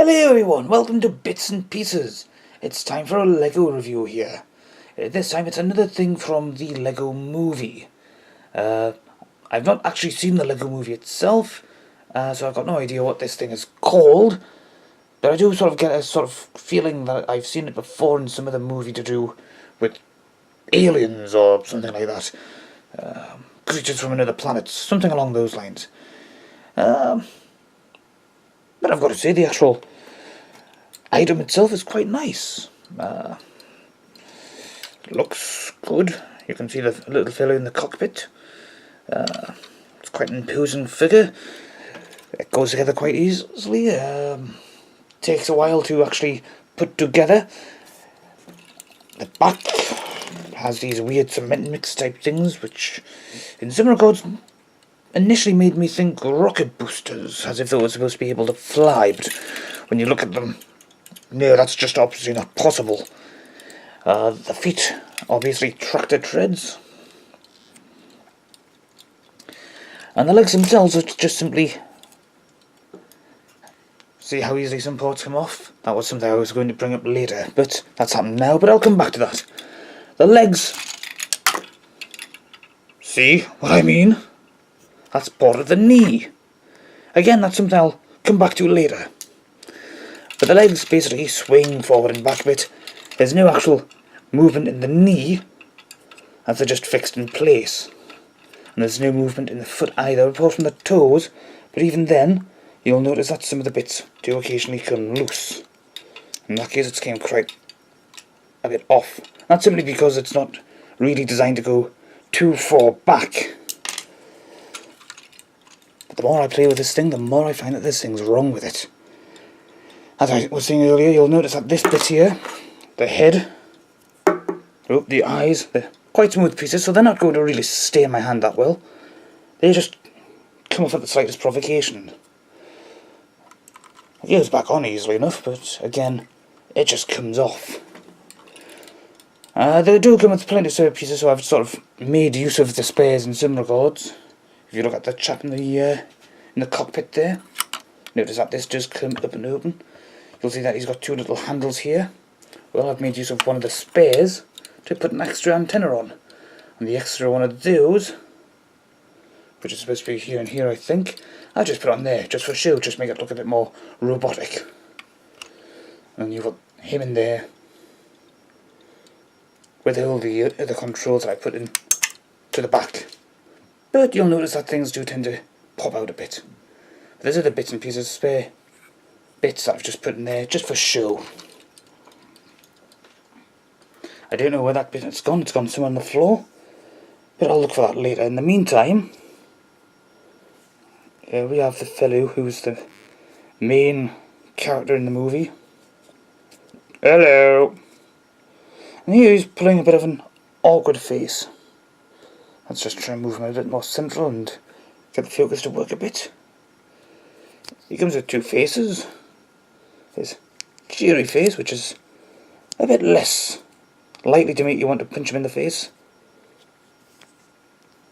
Hello everyone, welcome to Bits and Pieces. It's time for a Lego review here. This time it's another thing from the Lego movie. I've not actually seen the Lego movie itself, so I've got no idea what this thing is called. But I do sort of get a sort of feeling that I've seen it before in some other movie to do with aliens or something like that. Creatures from another planet, something along those lines. But I've got to say, the actual item itself is quite nice. Looks good. You can see the little fella in the cockpit. It's quite an imposing figure. It goes together quite easily. Takes a while to actually put together. The back has these weird cement mix type things, which in some regards initially made me think rocket boosters, as if they were supposed to be able to fly, but when you look at them, no, that's just obviously not possible. The feet, obviously tractor treads. And the legs themselves are just simply... See how easily some parts come off? That was something I was going to bring up later, but that's happened now, but I'll come back to that. The legs... See what I mean? That's part of the knee. Again, that's something I'll come back to later. But the legs basically swing forward and back a bit. There's no actual movement in the knee, as they're just fixed in place. And there's no movement in the foot either, apart from the toes. But even then, you'll notice that some of the bits do occasionally come loose. In that case, it's came quite a bit off. That's simply because it's not really designed to go too far back. But the more I play with this thing, the more I find that there's things wrong with it. As I was saying earlier, you'll notice that this bit here, the head, the eyes, they're quite smooth pieces, so they're not going to really stay in my hand that well. They just come off at the slightest provocation. It goes back on easily enough, but again, it just comes off. They do come with plenty of spare pieces, so I've sort of made use of the spares in some regards. If you look at the chap in the cockpit there, notice that this does come up and open. You'll see that he's got two little handles here. Well, I've made use of one of the spares to put an extra antenna on. And the extra one of those, which is supposed to be here and here, I think, I'll just put on there, just for show, just make it look a bit more robotic. And you've got him in there, with all the other controls that I put in to the back. But you'll notice that things do tend to pop out a bit. But there's other bits and pieces, spare bits that I've just put in there, just for show. I don't know where that bit has gone. It's gone somewhere on the floor. But I'll look for that later. In the meantime, we have the fellow who's the main character in the movie. Hello! And here he's pulling a bit of an awkward face. Let's just try and move him a bit more central and get the focus to work a bit. He comes with two faces. His cheery face, which is a bit less likely to make you want to punch him in the face.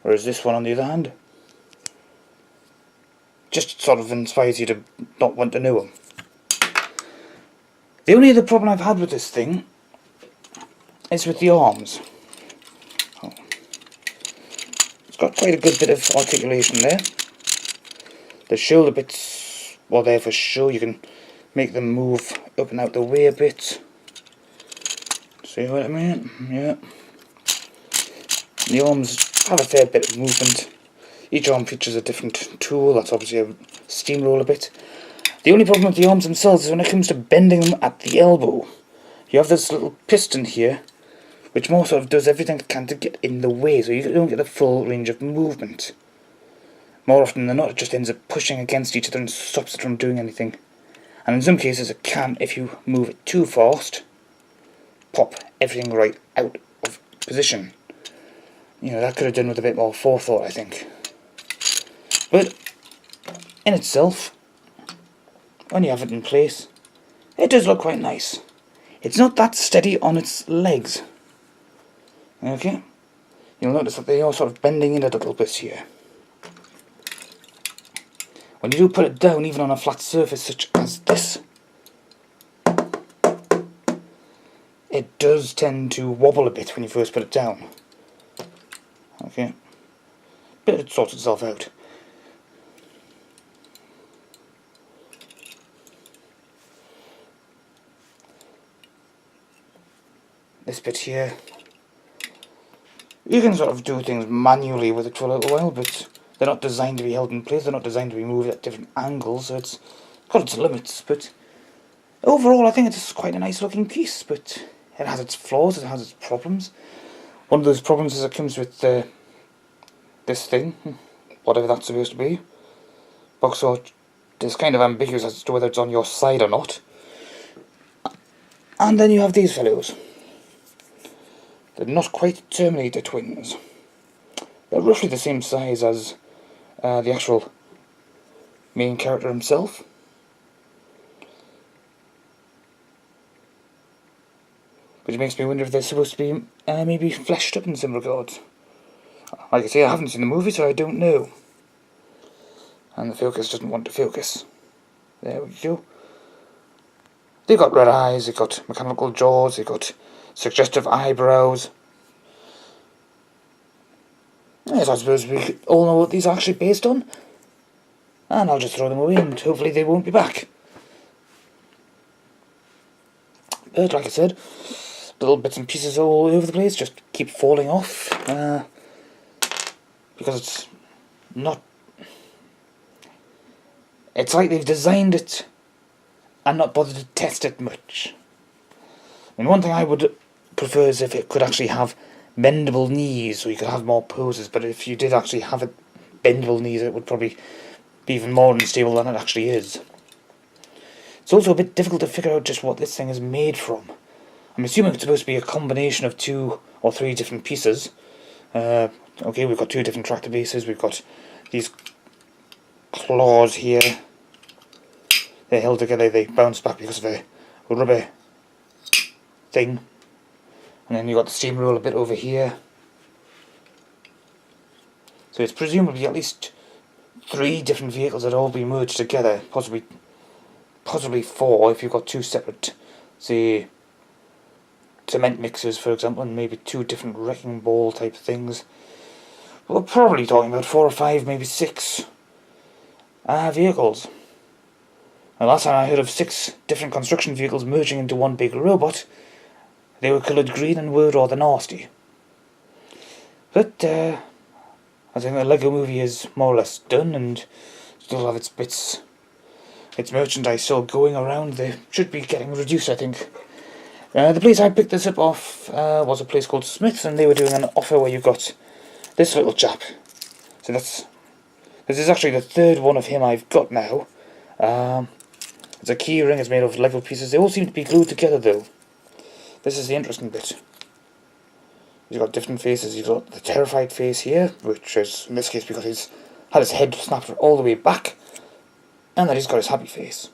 Whereas this one, on the other hand, just sort of inspires you to not want to know him. The only other problem I've had with this thing is with the arms. It's got quite a good bit of articulation there. The shoulder bits, well, there for show. You can make them move up and out the way a bit. See what I mean? Yeah. The arms have a fair bit of movement. Each arm features a different tool. That's obviously a steamroller bit. The only problem with the arms themselves is when it comes to bending them at the elbow. You have this little piston here, which more sort of does everything it can to get in the way, so you don't get the full range of movement. More often than not, it just ends up pushing against each other and stops it from doing anything. And in some cases it can, if you move it too fast, pop everything right out of position. You know, that could have done with a bit more forethought, I think. But in itself, when you have it in place, it does look quite nice. It's not that steady on its legs. Okay? You'll notice that they are sort of bending in a little bit here. When you do put it down, even on a flat surface such as this, does tend to wobble a bit when you first put it down. Okay, but it sorts itself out. This bit here, you can sort of do things manually with it for a little while, but they're not designed to be held in place, they're not designed to be moved at different angles, so it's got its limits. But overall, I think it's quite a nice looking piece, but it has its flaws, it has its problems. One of those problems is it comes with this thing, whatever that's supposed to be. Box art is kind of ambiguous as to whether it's on your side or not. And then you have these fellows. They're not quite Terminator twins. They're roughly the same size as the actual main character himself. But it makes me wonder if they're supposed to be maybe fleshed up in some regards. Like I say, I haven't seen the movie, so I don't know. And the focus doesn't want to focus. There we go. They've got red eyes, they've got mechanical jaws, they've got suggestive eyebrows. Yes, I suppose we all know what these are actually based on. And I'll just throw them away and hopefully they won't be back. But like I said, little bits and pieces all over the place just keep falling off. Because it's not... It's like they've designed it and not bothered to test it much. I mean, one thing I would prefer is if it could actually have bendable knees, so you could have more poses, but if you did actually have it bendable knees, it would probably be even more unstable than it actually is. It's also a bit difficult to figure out just what this thing is made from. I'm assuming it's supposed to be a combination of 2 or 3 different pieces. Okay, we've got 2 different tractor bases, we've got these claws here. They're held together, they bounce back because of a rubber thing. And then you've got the steam roller bit over here. So it's presumably at least 3 different vehicles that all be merged together, possibly 4 if you've got 2 separate, say, cement mixers for example, and maybe 2 different wrecking ball type things. We're probably talking about 4 or 5, maybe 6 vehicles. And last time I heard of 6 different construction vehicles merging into one big robot, they were coloured green and were rather nasty. But I think the Lego movie is more or less done and still have its bits, its merchandise still going around. They should be getting reduced, I think. The place I picked this up off was a place called Smith's, and they were doing an offer where you got this little chap. So this is actually the 3rd one of him I've got now. It's a key ring, it's made of Lego pieces. They all seem to be glued together though. This is the interesting bit. He's got different faces. He's got the terrified face here, which is in this case because he's had his head snapped all the way back, and then he's got his happy face.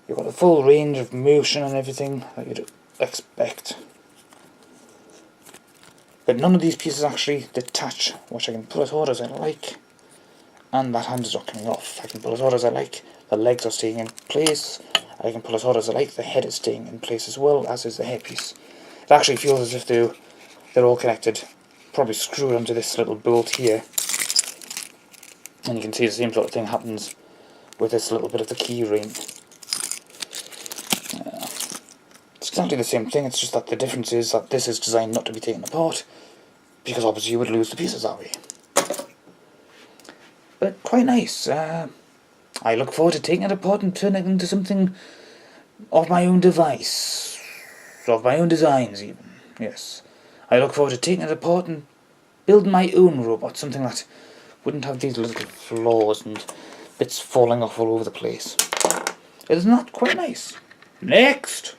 You've got a full range of motion and everything that you'd expect. But none of these pieces actually detach, which I can pull as hard as I like, and that hand is not coming off. I can pull as hard as I like, the legs are staying in place, I can pull as hard as I like, the head is staying in place as well, as is the hairpiece. It actually feels as if they're all connected, probably screwed onto this little bolt here. And you can see the same sort of thing happens with this little bit of the key ring. It's exactly the same thing, it's just that the difference is that this is designed not to be taken apart, because obviously you would lose the pieces that way. But quite nice. I look forward to taking it apart and turning it into something of my own device. Of my own designs even, yes. I look forward to taking it apart and building my own robot, something that wouldn't have these little flaws and bits falling off all over the place. Isn't that quite nice? Next!